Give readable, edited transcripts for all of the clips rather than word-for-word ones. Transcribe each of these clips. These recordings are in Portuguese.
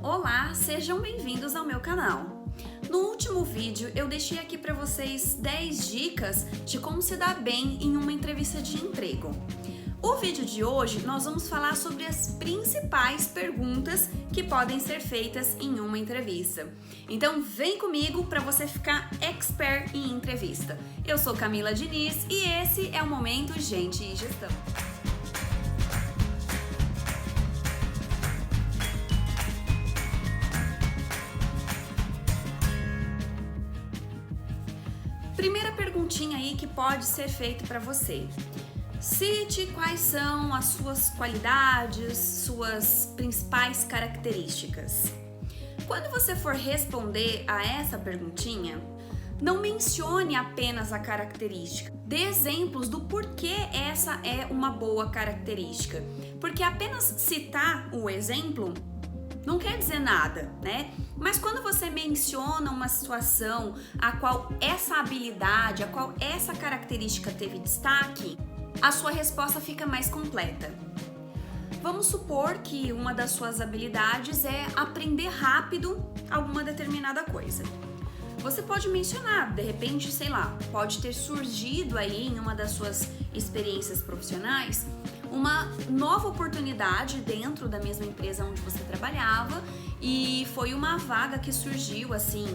Olá, sejam bem-vindos ao meu canal. No último vídeo eu deixei aqui para vocês 10 dicas de como se dar bem em uma entrevista de emprego. O vídeo de hoje nós vamos falar sobre as principais perguntas que podem ser feitas em uma entrevista. Então vem comigo para você ficar expert em entrevista. Eu sou Camila Diniz e esse é o Momento Gente e Gestão. Primeira perguntinha aí que pode ser feita para você. Cite quais são as suas qualidades, suas principais características. Quando você for responder a essa perguntinha, não mencione apenas a característica. Dê exemplos do porquê essa é uma boa característica. Porque apenas citar o exemplo não quer dizer nada, né? Mas quando você menciona uma situação a qual essa habilidade, a qual essa característica teve destaque, a sua resposta fica mais completa. Vamos supor que uma das suas habilidades é aprender rápido alguma determinada coisa. Você pode mencionar, de repente, sei lá, pode ter surgido aí em uma das suas experiências profissionais uma nova oportunidade dentro da mesma empresa onde você trabalhava e foi uma vaga que surgiu assim,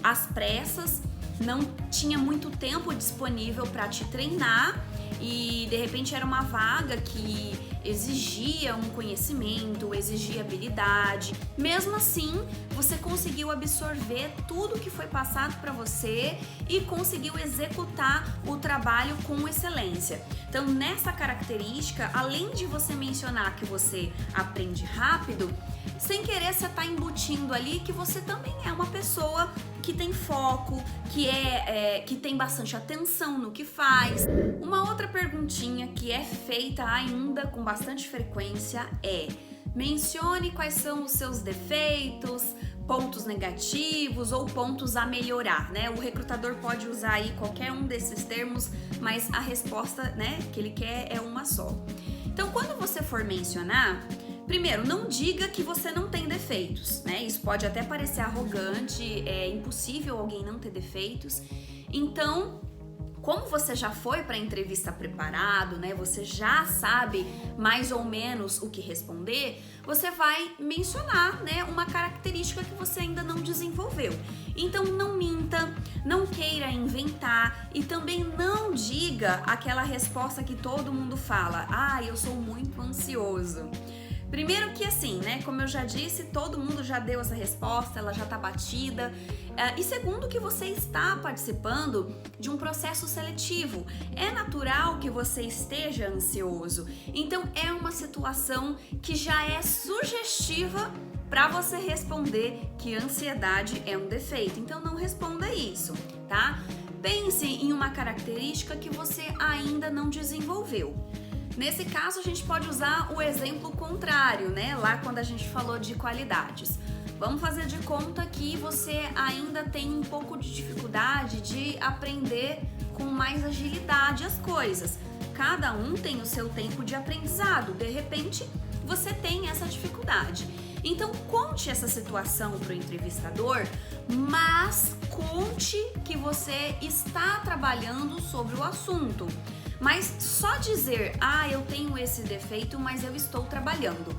às pressas, não tinha muito tempo disponível para te treinar e de repente era uma vaga que exigia um conhecimento, exigia habilidade. Mesmo assim, você conseguiu absorver tudo que foi passado para você e conseguiu executar o trabalho com excelência. Então, nessa característica, além de você mencionar que você aprende rápido, sem querer você está embutindo ali que você também é uma pessoa que tem foco, que tem bastante atenção no que faz. Uma outra perguntinha que é feita ainda com bastante frequência é: mencione quais são os seus defeitos, pontos negativos ou pontos a melhorar, né? O recrutador pode usar aí qualquer um desses termos, mas a resposta, né, que ele quer é uma só. Então, quando você for mencionar, primeiro, não diga que você não tem defeitos, né? Isso pode até parecer arrogante, é impossível alguém não ter defeitos. Então, como você já foi para a entrevista preparado, né? Você já sabe mais ou menos o que responder, você vai mencionar, né, uma característica que você ainda não desenvolveu. Então não minta, não queira inventar e também não diga aquela resposta que todo mundo fala: "Ah, eu sou muito ansioso". Primeiro que assim, né, como eu já disse, todo mundo já deu essa resposta, ela já tá batida. E segundo que você está participando de um processo seletivo. É natural que você esteja ansioso. Então é uma situação que já é sugestiva para você responder que ansiedade é um defeito. Então não responda isso, tá? Pense em uma característica que você ainda não desenvolveu. Nesse caso, a gente pode usar o exemplo contrário, né? Lá quando a gente falou de qualidades. Vamos fazer de conta que você ainda tem um pouco de dificuldade de aprender com mais agilidade as coisas. Cada um tem o seu tempo de aprendizado. De repente, você tem essa dificuldade. Então, conte essa situação para o entrevistador, mas conte que você está trabalhando sobre o assunto. Mas só dizer, eu tenho esse defeito, mas eu estou trabalhando.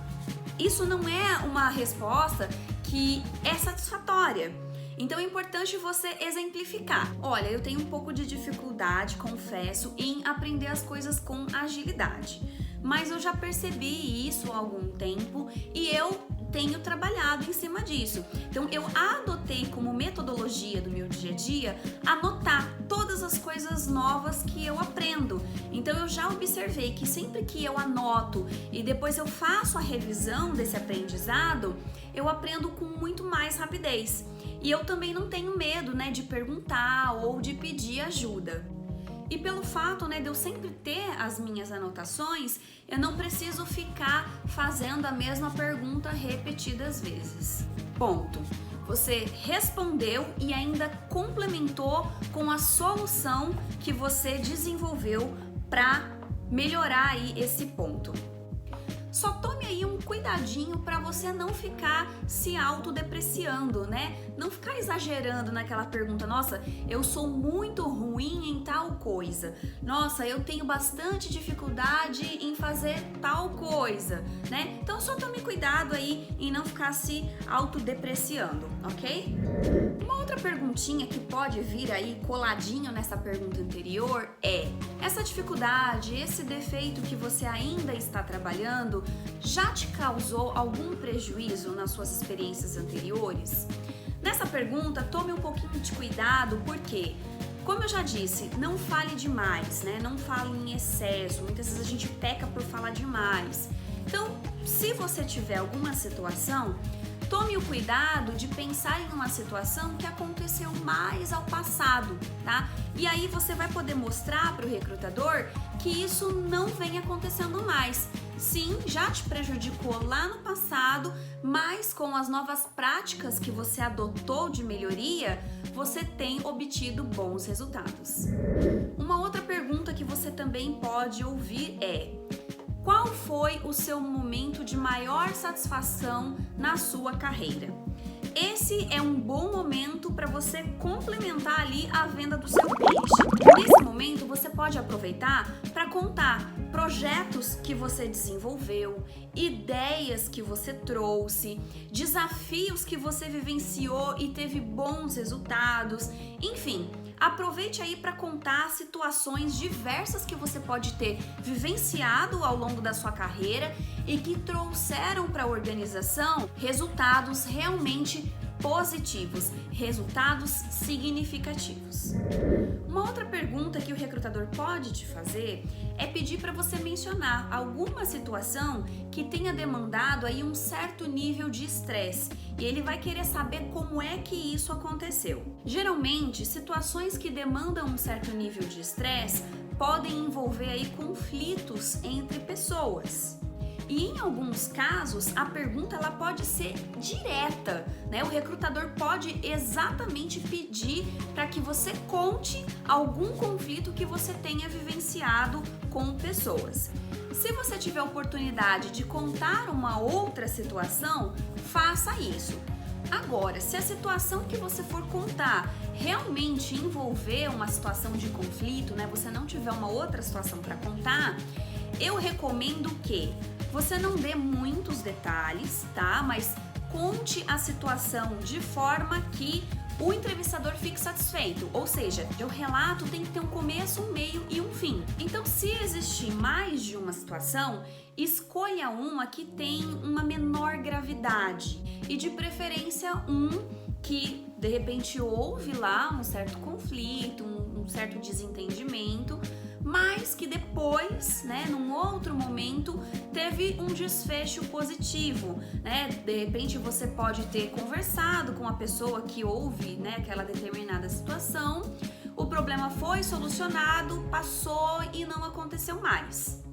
Isso não é uma resposta que é satisfatória. Então é importante você exemplificar. Olha, eu tenho um pouco de dificuldade, confesso, em aprender as coisas com agilidade. Mas eu já percebi isso há algum tempo e eu tenho trabalhado em cima disso. Então eu adotei como metodologia do meu dia a dia anotar todas as coisas novas que eu aprendo. Então eu já observei que sempre que eu anoto e depois eu faço a revisão desse aprendizado, eu aprendo com muito mais rapidez. E eu também não tenho medo, né, de perguntar ou de pedir ajuda. E pelo fato, né, de eu sempre ter as minhas anotações, eu não preciso ficar fazendo a mesma pergunta repetidas vezes. Ponto. Você respondeu e ainda complementou com a solução que você desenvolveu para melhorar aí esse ponto. Só tome tome aí um cuidadinho para você não ficar se autodepreciando, né? Não ficar exagerando naquela pergunta, nossa, eu sou muito ruim em tal coisa, nossa, eu tenho bastante dificuldade em fazer tal coisa, né? Então só tome cuidado aí em não ficar se autodepreciando, ok? Uma outra perguntinha que pode vir aí coladinho nessa pergunta anterior é: essa dificuldade, esse defeito que você ainda está trabalhando já te causou algum prejuízo nas suas experiências anteriores? Nessa pergunta, tome um pouquinho de cuidado, porque, como eu já disse, não fale demais, né? Não fale em excesso. Muitas vezes a gente peca por falar demais. Então, se você tiver alguma situação, tome o cuidado de pensar em uma situação que aconteceu mais ao passado, tá? E aí você vai poder mostrar para o recrutador que isso não vem acontecendo mais. Sim, já te prejudicou lá no passado, mas com as novas práticas que você adotou de melhoria, você tem obtido bons resultados. Uma outra pergunta que você também pode ouvir é: qual foi o seu momento de maior satisfação na sua carreira? Esse é um bom momento para você complementar ali a venda do seu peixe. Nesse momento, você pode aproveitar para contar projetos que você desenvolveu, ideias que você trouxe, desafios que você vivenciou e teve bons resultados, enfim. Aproveite aí para contar situações diversas que você pode ter vivenciado ao longo da sua carreira e que trouxeram para a organização resultados realmente positivos, resultados significativos. Uma outra pergunta que o recrutador pode te fazer é pedir para você mencionar alguma situação que tenha demandado aí um certo nível de estresse, e ele vai querer saber como é que isso aconteceu. Geralmente, situações que demandam um certo nível de estresse podem envolver aí conflitos entre pessoas. E em alguns casos, a pergunta ela pode ser direta, né? O recrutador pode exatamente pedir para que você conte algum conflito que você tenha vivenciado com pessoas. Se você tiver a oportunidade de contar uma outra situação, faça isso. Agora, se a situação que você for contar realmente envolver uma situação de conflito, né? Você não tiver uma outra situação para contar, eu recomendo que você não dê muitos detalhes, tá? Mas conte a situação de forma que o entrevistador fique satisfeito. Ou seja, o relato tem que ter um começo, um meio e um fim. Então, se existir mais de uma situação, escolha uma que tem uma menor gravidade e, de preferência, um que de repente houve lá um certo conflito, um certo desentendimento, mas que depois, né, num outro momento, teve um desfecho positivo, né? De repente você pode ter conversado com a pessoa que houve, né, aquela determinada situação, o problema foi solucionado, passou e não aconteceu mais.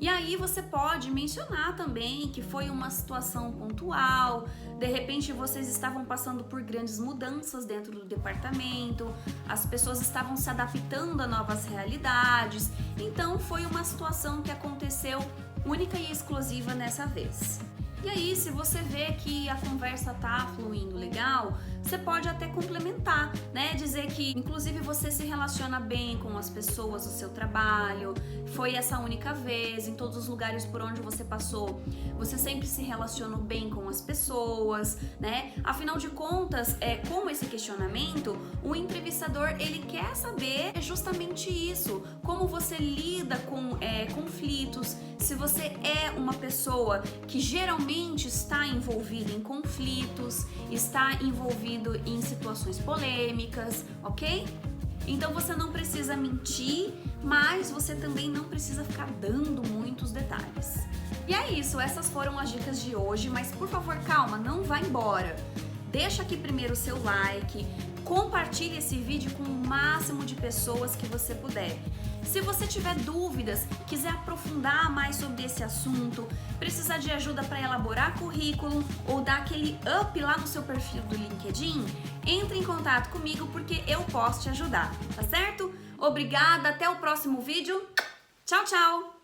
E aí você pode mencionar também que foi uma situação pontual, de repente vocês estavam passando por grandes mudanças dentro do departamento, as pessoas estavam se adaptando a novas realidades, então foi uma situação que aconteceu única e exclusiva nessa vez. E aí, se você vê que a conversa tá fluindo legal, você pode até complementar, né? Dizer que, inclusive, você se relaciona bem com as pessoas do seu trabalho, foi essa única vez, em todos os lugares por onde você passou, você sempre se relacionou bem com as pessoas, né? Afinal de contas, com esse questionamento, o entrevistador, ele quer saber justamente isso, como você lida com conflitos, se você é uma pessoa que geralmente está envolvido em conflitos, está envolvido em situações polêmicas, ok? Então você não precisa mentir, mas você também não precisa ficar dando muitos detalhes. E é isso, essas foram as dicas de hoje, mas por favor, calma, não vá embora. Deixa aqui primeiro o seu like, compartilhe esse vídeo com o máximo de pessoas que você puder. Se você tiver dúvidas, quiser aprofundar mais sobre esse assunto, precisar de ajuda para elaborar currículo ou dar aquele up lá no seu perfil do LinkedIn, entre em contato comigo porque eu posso te ajudar, tá certo? Obrigada, até o próximo vídeo. Tchau, tchau!